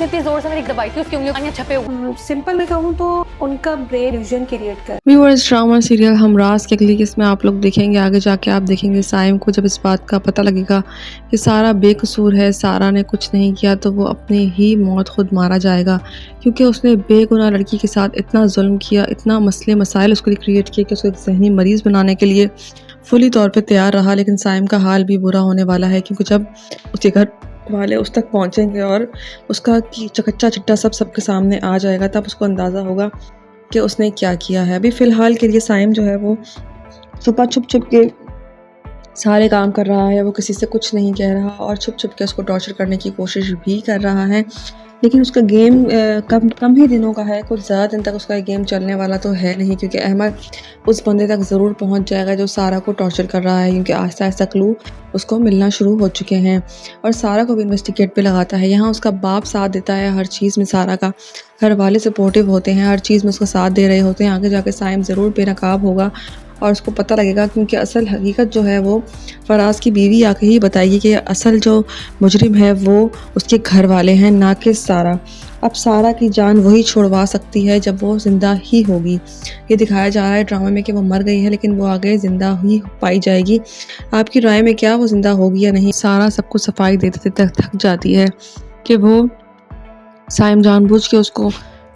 इतनी जोर से मेरी दबाई थी उसकी उंगलियां छपे हुए। सिंपल मैं कहूँ तो उनका ब्रेन इल्यूजन क्रिएट कर। व्यूअर्स, ड्रामा सीरियल हमराज के अगली किस्में आप लोग देखेंगे। आगे जाके आप देखेंगे साइम को जब इस बात का पता लगेगा कि सारा बेकसूर है, सारा ने कुछ नहीं किया, तो वो अपनी ही मौत खुद मारा जाएगा, क्योंकि उसने बेगुनाह लड़की के साथ इतना जुल्म किया, इतना मसले मसाइल उसके लिए क्रिएट किए कि उसको एक जहनी मरीज़ बनाने के लिए फुली तौर पर तैयार रहा। लेकिन साइम का हाल भी बुरा होने वाला है, क्योंकि जब उसके घर वाले उस तक पहुंचेंगे और उसका कच्चा चिट्टा सबके सामने आ जाएगा, तब उसको अंदाज़ा होगा कि उसने क्या किया है। अभी फ़िलहाल के लिए साइम जो है वो सुबह छुप छुप के सारे काम कर रहा है, वो किसी से कुछ नहीं कह रहा और छुप छुप के उसको टॉर्चर करने की कोशिश भी कर रहा है। लेकिन उसका गेम कम ही दिनों का है, कुछ ज़्यादा दिन तक उसका गेम चलने वाला तो है नहीं, क्योंकि अहमद उस बंदे तक ज़रूर पहुंच जाएगा जो सारा को टॉर्चर कर रहा है, क्योंकि आहिस्ता आहिस्ता क्लू उसको मिलना शुरू हो चुके हैं और सारा को भी इन्वेस्टिगेट पे लगाता है। यहाँ उसका बाप साथ देता है हर चीज़ में, सारा का घर वाले सपोर्टिव होते हैं, हर चीज़ में उसका साथ दे रहे होते हैं। आगे जाके साइम ज़रूर बेनकाब होगा और उसको पता लगेगा, क्योंकि असल हकीकत जो है वो फराज की बीवी आके ही बताएगी कि असल जो मुजरिम है वो उसके घर वाले हैं, ना कि सारा। अब सारा की जान वही छुड़वा सकती है जब वो ज़िंदा ही होगी। ये दिखाया जा रहा है ड्रामा में कि वो मर गई है, लेकिन वो आगे ज़िंदा ही पाई जाएगी। आपकी राय में क्या वो ज़िंदा होगी या नहीं? सारा सबको सफाई देते तक थक जाती है कि वो साइम जानबूझ के उसको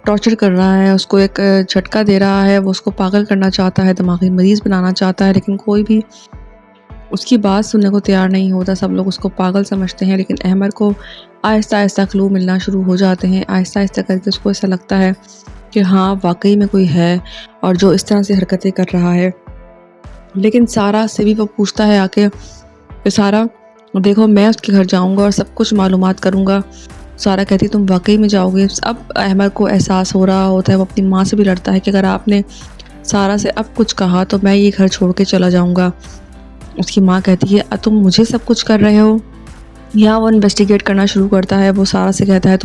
टॉर्चर कर रहा है, उसको एक झटका दे रहा है, वो उसको पागल करना चाहता है, दिमागी मरीज़ बनाना चाहता है, लेकिन कोई भी उसकी बात सुनने को तैयार नहीं होता। सब लोग उसको पागल समझते हैं, लेकिन अहमद को आहिस्ता आहिस्ता क्लू मिलना शुरू हो जाते हैं। आहिस्ता आहिस्ता करके उसको ऐसा लगता है कि हाँ, वाकई में कोई है और जो इस तरह से हरकतें कर रहा है। लेकिन सारा से भी वो पूछता है आके कि सारा देखो, मैं उसके घर जाऊँगा और सब कुछ मालूमात करूँगा। सारा कहती है तुम वाकई में जाओगे? अब अहमद को एहसास हो रहा होता है, वो अपनी माँ से भी लड़ता है कि अगर आपने सारा से अब कुछ कहा तो मैं ये घर छोड़ के चला जाऊँगा। उसकी माँ कहती है तुम मुझे सब कुछ कर रहे हो। यहाँ वो इन्वेस्टिगेट करना शुरू करता है। वो सारा से कहता है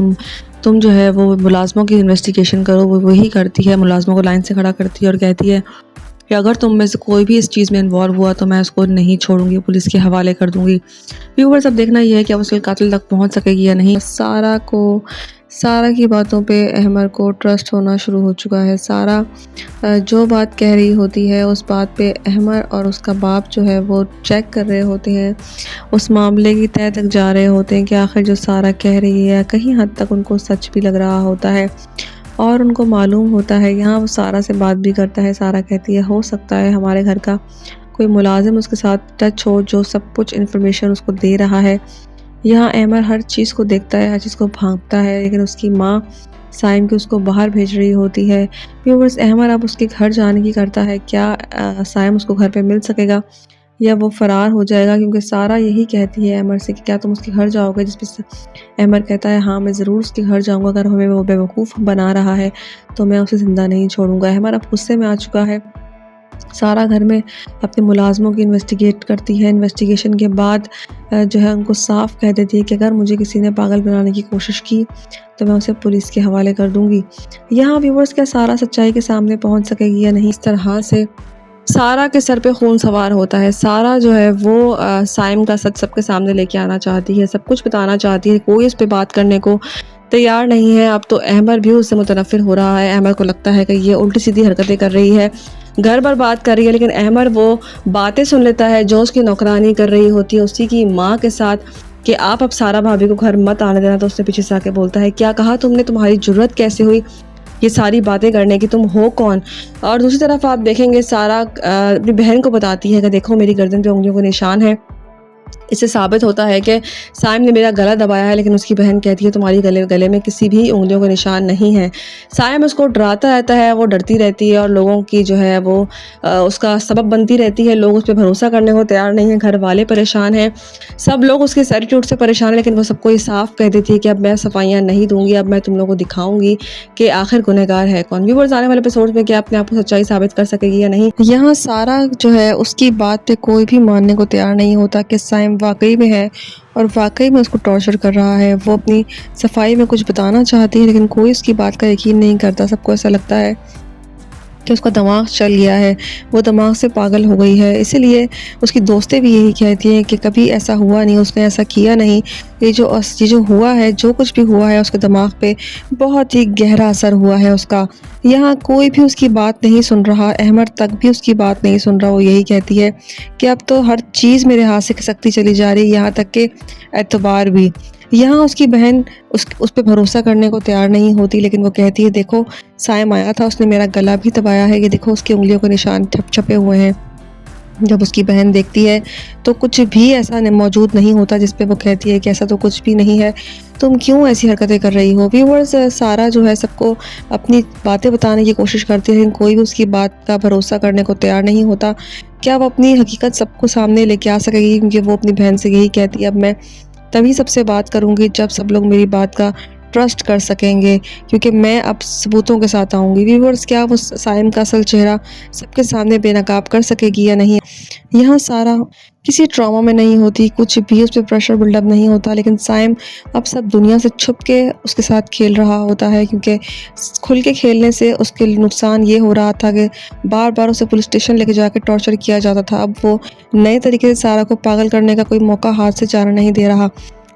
तुम जो है वो मुलाजमों की इन्वेस्टिगेशन करो। वो वही करती है, मुलाजमों को लाइन से खड़ा करती है और कहती है कि अगर तुम में से कोई भी इस चीज़ में इन्वॉल्व हुआ तो मैं उसको नहीं छोड़ूंगी, पुलिस के हवाले कर दूंगी। व्यूअर्स, अब देखना ये है कि अब उसके कातिल तक पहुंच सकेगी या नहीं। सारा की बातों पे अहमद को ट्रस्ट होना शुरू हो चुका है। सारा जो बात कह रही होती है उस बात पे अहमद और उसका बाप जो है वो चेक कर रहे होते हैं, उस मामले की तह तक जा रहे होते हैं कि आखिर जो सारा कह रही है कहीं हद तक उनको सच भी लग रहा होता है और उनको मालूम होता है। यहाँ वो सारा से बात भी करता है। सारा कहती है हो सकता है हमारे घर का कोई मुलाजिम उसके साथ टच हो जो सब कुछ इन्फॉर्मेशन उसको दे रहा है। यहाँ अहमद हर चीज़ को देखता है, हर चीज़ को भांपता है, लेकिन उसकी माँ साइम की उसको बाहर भेज रही होती है। व्यूअर्स, अहमद अब उसके घर जाने की करता है। क्या साइम उसको घर पे मिल सकेगा या वो फ़रार हो जाएगा? क्योंकि सारा यही कहती है अहमद से कि क्या तुम उसके घर जाओगे, जिस पर अहमद कहता है हाँ, मैं ज़रूर उसके घर जाऊँगा। अगर हमें वो बेवकूफ़ बना रहा है तो मैं उसे ज़िंदा नहीं छोड़ूंगा। अहमद अब गुस्से में आ चुका है। सारा घर में अपने मुलाजमों की इन्वेस्टिगेट करती है। इन्वेस्टिगेशन के बाद जो है उनको साफ कह देती है कि अगर मुझे किसी ने पागल बनाने की कोशिश की तो मैं उसे पुलिस के हवाले कर दूंगी। यहाँ व्यूअर्स, क्या सारा सच्चाई के सामने पहुंच सकेगी या नहीं? इस तरह से सारा के सर पे खून सवार होता है। सारा जो है वो साइम का सच सबके सामने लेके आना चाहती है, सब कुछ बताना चाहती है, कोई उस पर बात करने को तैयार नहीं है। अब तो अहमद भी उससे मुतनफ़िर हो रहा है। अहमद को लगता है कि ये उल्टी सीधी हरकतें कर रही है, घर बर्बाद कर रही है, लेकिन अहमद वो बातें सुन लेता है जो उसकी नौकरानी कर रही होती है उसी की माँ के साथ कि आप अब सारा भाभी को घर मत आने देना। तो उसने पीछे से आके बोलता है क्या कहा तुमने, तुम्हारी जुर्रत कैसे हुई ये सारी बातें करने की, तुम हो कौन? और दूसरी तरफ आप देखेंगे सारा अपनी बहन को बताती है कि देखो मेरी गर्दन पे उंगलियों का निशान है। इससे साबित होता है कि साइम ने मेरा गला दबाया है, लेकिन उसकी बहन कहती है तुम्हारी गले में किसी भी उंगलियों का निशान नहीं है। साइम उसको डराता रहता है, वो डरती रहती है और लोगों की जो है वो उसका सबब बनती रहती है। लोग उस पर भरोसा करने को तैयार नहीं है, घर वाले परेशान हैं, सब लोग उसके एटीट्यूड से परेशान हैं, लेकिन वो सबको ये साफ कह देती है कि अब मैं सफाइयाँ नहीं दूंगी, अब मैं तुम लोगों को दिखाऊंगी कि आखिर गुनहगार है कौन। व्यूअर्स, आने वाले एपिसोड में क्या अपने आप को सच्चाई साबित कर सकेगी या नहीं? यहाँ सारा जो है उसकी बात पे कोई भी मानने को तैयार नहीं होता कि साइम वाकई में है और वाकई में उसको टॉर्चर कर रहा है। वो अपनी सफाई में कुछ बताना चाहती है, लेकिन कोई उसकी बात का यकीन नहीं करता। सबको ऐसा लगता है कि उसका दिमाग चल गया है, वो दिमाग से पागल हो गई है। इसीलिए उसकी दोस्तें भी यही कहती हैं कि कभी ऐसा हुआ नहीं, उसने ऐसा किया नहीं। ये जो हुआ है, जो कुछ भी हुआ है उसके दिमाग पे बहुत ही गहरा असर हुआ है उसका। यहाँ कोई भी उसकी बात नहीं सुन रहा, अहमद तक भी उसकी बात नहीं सुन रहा। वो यही कहती है कि अब तो हर चीज़ मेरे हाथ से खिसकती चली जा रही है, यहाँ तक कि एतबार भी। यहाँ उसकी बहन उस पे भरोसा करने को तैयार नहीं होती, लेकिन वो कहती है देखो साइम आया था, उसने मेरा गला भी दबाया है, ये देखो उसकी उंगलियों के निशान छपे हुए हैं। जब उसकी बहन देखती है तो कुछ भी ऐसा मौजूद नहीं होता जिस पे वो कहती है कि ऐसा तो कुछ भी नहीं है, तुम क्यों ऐसी हरकतें कर रही हो। व्यूअर्स, सारा जो है सबको अपनी बातें बताने की कोशिश करती है, लेकिन कोई भी उसकी बात का भरोसा करने को तैयार नहीं होता। क्या वो अपनी हकीकत सबको सामने लेके आ सकेगी, क्योंकि वो अपनी बहन से यही कहती है अब मैं तभी सबसे बात करूँगी जब सब लोग मेरी बात का ट्रस्ट कर सकेंगे, क्योंकि मैं अब सबूतों के साथ आऊँगी। व्यूअर्स, क्या वो साइम का असल चेहरा सबके सामने बेनकाब कर सकेगी या नहीं। यहाँ सारा किसी ट्रॉमा में नहीं होती, कुछ भी उस पर प्रेशर बिल्डअप नहीं होता, लेकिन साइम अब सब दुनिया से छुप के उसके साथ खेल रहा होता है, क्योंकि खुल के खेलने से उसके नुकसान ये हो रहा था कि बार बार उसे पुलिस स्टेशन लेके जाकर टॉर्चर किया जाता था। अब वो नए तरीके से सारा को पागल करने का कोई मौका हाथ से जाने नहीं दे रहा।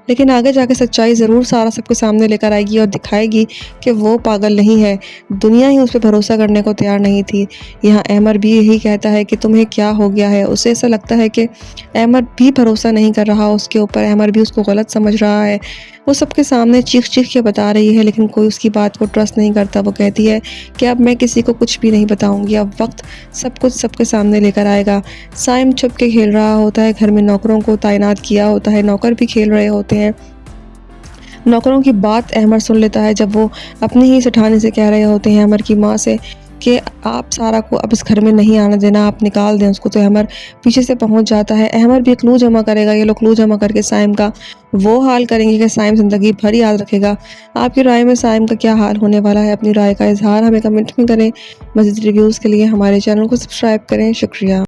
लेकिन आगे जाके सच्चाई ज़रूर सारा सबके सामने लेकर आएगी और दिखाएगी कि वो पागल नहीं है। दुनिया ही उस पर भरोसा करने को तैयार नहीं थी। यहाँ अहमद भी यही कहता है कि तुम्हें क्या हो गया है। उसे ऐसा लगता है कि अहमद भी भरोसा नहीं कर रहा उसके ऊपर, अहमद भी उसको गलत समझ रहा है। वो सबके सामने चीख चीख के बता रही है, लेकिन कोई उसकी बात को ट्रस्ट नहीं करता। वो कहती है कि अब मैं किसी को कुछ भी नहीं बताऊंगी, अब वक्त सब कुछ सबके सामने लेकर आएगा। साइम छुप के खेल रहा होता है, घर में नौकरों को तैनात किया होता है, नौकर भी खेल रहे होते हैं। नौकरों की बात अहमद सुन लेता है जब वो अपनी ही सेठानी से कह रहे होते हैं अहमद की माँ से कि आप सारा को अब इस घर में नहीं आने देना, आप निकाल दें उसको। तो अहमद पीछे से पहुंच जाता है। अहमद भी क्लू जमा करेगा। ये लोग क्लू जमा करके साइम का वो हाल करेंगे कि साइम ज़िंदगी भर याद रखेगा। आपकी राय में साइम का क्या हाल होने वाला है? अपनी राय का इजहार हमें कमेंट में करें। मज़ीद रिव्यूज़ के लिए हमारे चैनल को सब्सक्राइब करें। शुक्रिया।